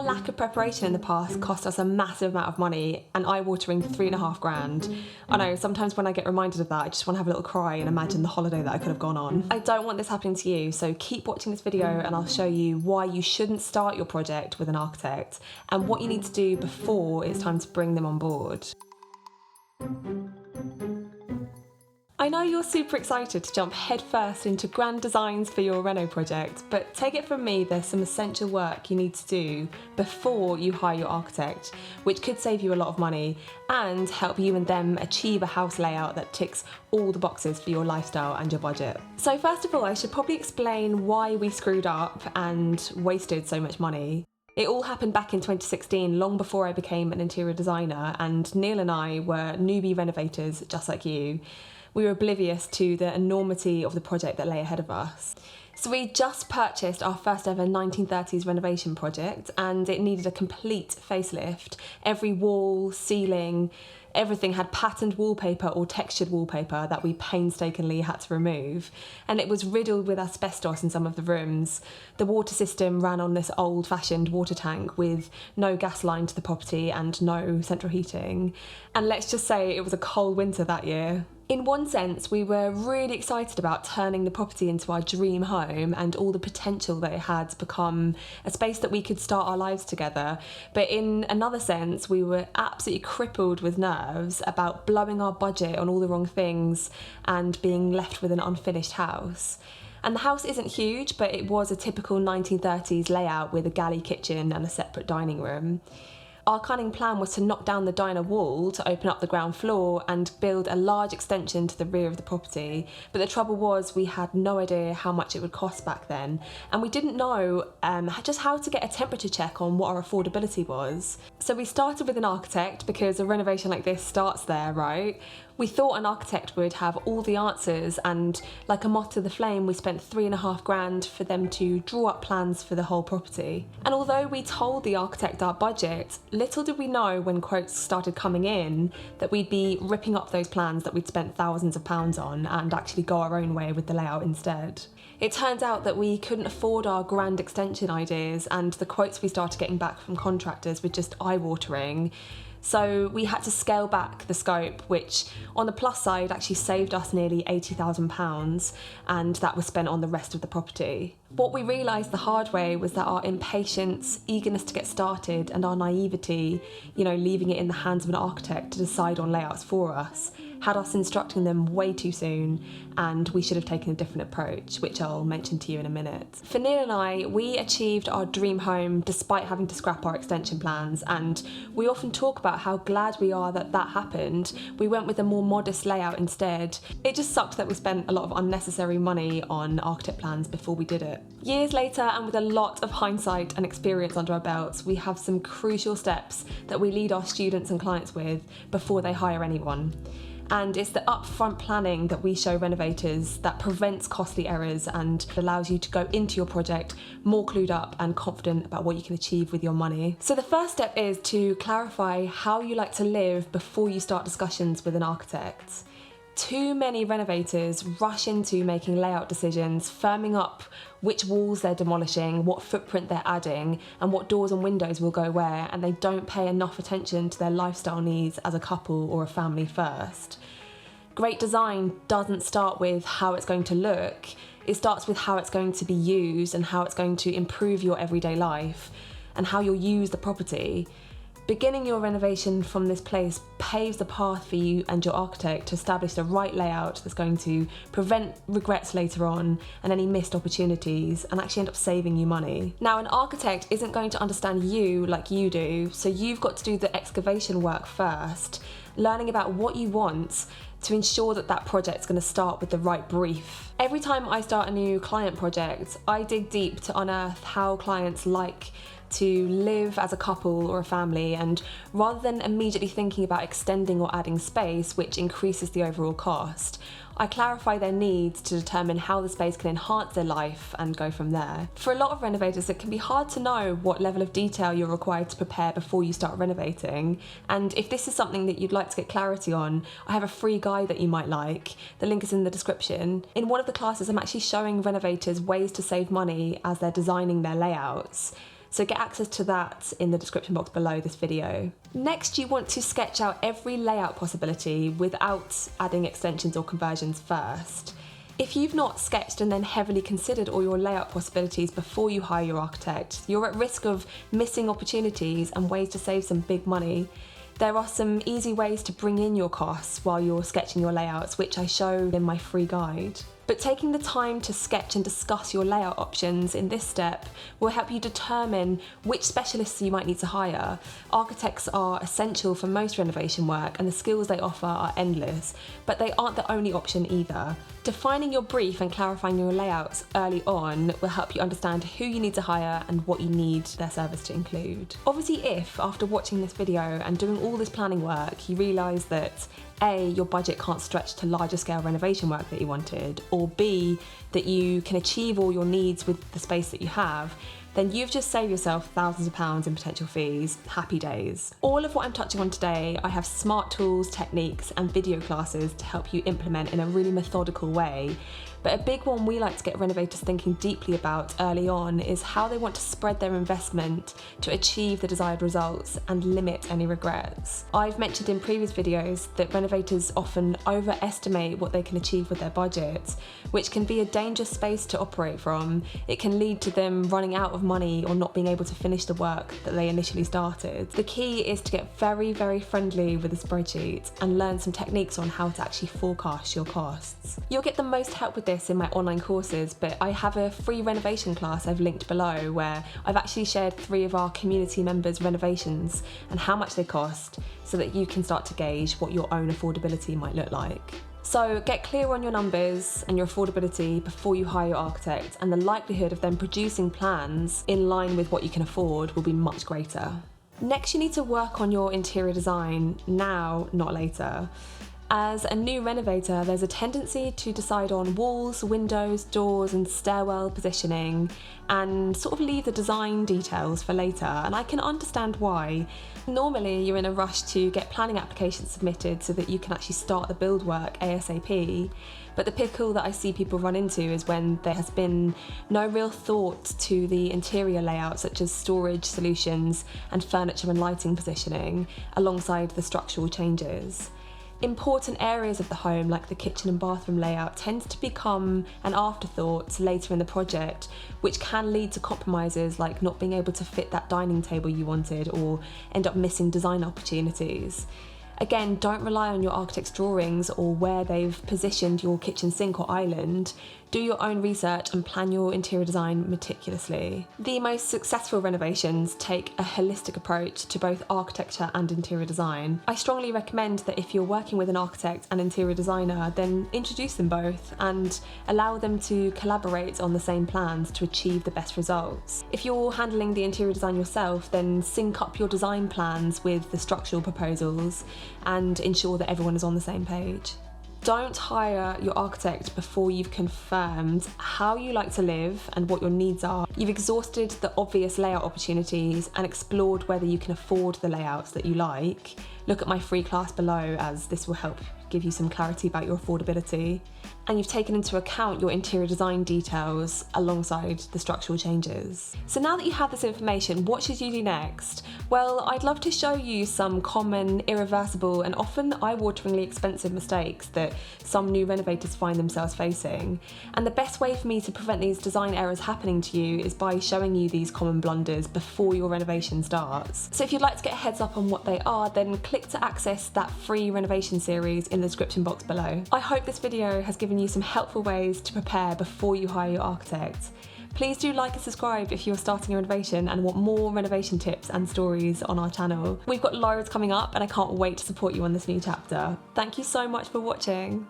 our lack of preparation in the past cost us a massive amount of money, and eye-watering £3,500. I know, sometimes when I get reminded of that, I just want to have a little cry and imagine the holiday that I could have gone on. I don't want this happening to you, so keep watching this video and I'll show you why you shouldn't start your project with an architect and what you need to do before it's time to bring them on board. I know you're super excited to jump headfirst into grand designs for your reno project, but take it from me, there's some essential work you need to do before you hire your architect, which could save you a lot of money and help you and them achieve a house layout that ticks all the boxes for your lifestyle and your budget. So first of all, I should probably explain why we screwed up and wasted so much money. It all happened back in 2016, long before I became an interior designer, and Neil and I were newbie renovators just like you. We were oblivious to the enormity of the project that lay ahead of us. So we just purchased our first ever 1930s renovation project, and it needed a complete facelift. Every wall, ceiling, everything had patterned wallpaper or textured wallpaper that we painstakingly had to remove, and it was riddled with asbestos in some of the rooms. The water system ran on this old-fashioned water tank with no gas line to the property and no central heating. And let's just say it was a cold winter that year. In one sense, we were really excited about turning the property into our dream home and all the potential that it had to become a space that we could start our lives together. But in another sense, we were absolutely crippled with nerves about blowing our budget on all the wrong things and being left with an unfinished house. And the house isn't huge, but it was a typical 1930s layout with a galley kitchen and a separate dining room. Our cunning plan was to knock down the diner wall to open up the ground floor and build a large extension to the rear of the property. But the trouble was we had no idea how much it would cost back then, and we didn't know just how to get a temperature check on what our affordability was. So we started with an architect because a renovation like this starts there, right? We thought an architect would have all the answers, and like a moth to the flame, we spent £3,500 for them to draw up plans for the whole property. And although we told the architect our budget, little did we know when quotes started coming in that we'd be ripping up those plans that we'd spent thousands of pounds on and actually go our own way with the layout instead. It turned out that we couldn't afford our grand extension ideas, and the quotes we started getting back from contractors were just eye-watering. So we had to scale back the scope, which on the plus side actually saved us nearly £80,000, and that was spent on the rest of the property. What we realised the hard way was that our impatience, eagerness to get started, and our naivety, leaving it in the hands of an architect to decide on layouts for us, had us instructing them way too soon, and we should have taken a different approach, which I'll mention to you in a minute. For Neil and I, we achieved our dream home despite having to scrap our extension plans, and we often talk about how glad we are that that happened. We went with a more modest layout instead. It just sucked that we spent a lot of unnecessary money on architect plans before we did it. Years later, and with a lot of hindsight and experience under our belts, we have some crucial steps that we lead our students and clients with before they hire anyone. And it's the upfront planning that we show renovators that prevents costly errors and allows you to go into your project more clued up and confident about what you can achieve with your money. So the first step is to clarify how you like to live before you start discussions with an architect. Too many renovators rush into making layout decisions, firming up which walls they're demolishing, what footprint they're adding, and what doors and windows will go where, and they don't pay enough attention to their lifestyle needs as a couple or a family first. Great design doesn't start with how it's going to look, it starts with how it's going to be used and how it's going to improve your everyday life and how you'll use the property. Beginning your renovation from this place paves the path for you and your architect to establish the right layout that's going to prevent regrets later on and any missed opportunities and actually end up saving you money. Now, an architect isn't going to understand you like you do, so you've got to do the excavation work first, learning about what you want to ensure that that project's going to start with the right brief. Every time I start a new client project, I dig deep to unearth how clients like to live as a couple or a family, and rather than immediately thinking about extending or adding space, which increases the overall cost, I clarify their needs to determine how the space can enhance their life and go from there. For a lot of renovators, it can be hard to know what level of detail you're required to prepare before you start renovating, and if this is something that you'd like to get clarity on, I have a free guide that you might like. The link is in the description. In one of the classes, I'm actually showing renovators ways to save money as they're designing their layouts. so get access to that in the description box below this video. Next, you want to sketch out every layout possibility without adding extensions or conversions first. If you've not sketched and then heavily considered all your layout possibilities before you hire your architect, you're at risk of missing opportunities and ways to save some big money. There are some easy ways to bring in your costs while you're sketching your layouts, which I show in my free guide. But taking the time to sketch and discuss your layout options in this step will help you determine which specialists you might need to hire. Architects are essential for most renovation work and the skills they offer are endless, but they aren't the only option either. Defining your brief and clarifying your layouts early on will help you understand who you need to hire and what you need their service to include. Obviously, if after watching this video and doing all this planning work, you realise that A, your budget can't stretch to larger scale renovation work that you wanted, or B, that you can achieve all your needs with the space that you have, then you've just saved yourself thousands of pounds in potential fees. Happy days. All of what I'm touching on today, I have smart tools, techniques, and video classes to help you implement in a really methodical way. But a big one we like to get renovators thinking deeply about early on is how they want to spread their investment to achieve the desired results and limit any regrets. I've mentioned in previous videos that renovators often overestimate what they can achieve with their budget, which can be a dangerous space to operate from. It can lead to them running out of money or not being able to finish the work that they initially started. The key is to get very, very friendly with a spreadsheet and learn some techniques on how to actually forecast your costs. You'll get the most help with this in my online courses, but I have a free renovation class I've linked below where I've actually shared 3 of our community members' renovations and how much they cost so that you can start to gauge what your own affordability might look like. So get clear on your numbers and your affordability before you hire your architect, and the likelihood of them producing plans in line with what you can afford will be much greater. Next, you need to work on your interior design now, not later. As a new renovator, there's a tendency to decide on walls, windows, doors, and stairwell positioning and sort of leave the design details for later, and I can understand why. Normally, you're in a rush to get planning applications submitted so that you can actually start the build work ASAP, but the pickle that I see people run into is when there has been no real thought to the interior layout, such as storage solutions and furniture and lighting positioning, alongside the structural changes. Important areas of the home, like the kitchen and bathroom layout, tends to become an afterthought later in the project, which can lead to compromises like not being able to fit that dining table you wanted or end up missing design opportunities. Again, don't rely on your architect's drawings or where they've positioned your kitchen sink or island. Do your own research and plan your interior design meticulously. The most successful renovations take a holistic approach to both architecture and interior design. I strongly recommend that if you're working with an architect and interior designer, then introduce them both and allow them to collaborate on the same plans to achieve the best results. If you're handling the interior design yourself, then sync up your design plans with the structural proposals and ensure that everyone is on the same page. Don't hire your architect before you've confirmed how you like to live and what your needs are. You've exhausted the obvious layout opportunities and explored whether you can afford the layouts that you like. Look at my free class below, as this will help give you some clarity about your affordability. And you've taken into account your interior design details alongside the structural changes. So now that you have this information, what should you do next? Well, I'd love to show you some common, irreversible, and often eye-wateringly expensive mistakes that some new renovators find themselves facing. And the best way for me to prevent these design errors happening to you is by showing you these common blunders before your renovation starts. So if you'd like to get a heads up on what they are, then click to access that free renovation series in the description box below. I hope this video has given you some helpful ways to prepare before you hire your architect. Please do like and subscribe if you're starting a renovation and want more renovation tips and stories on our channel. We've got loads coming up and I can't wait to support you on this new chapter. Thank you so much for watching.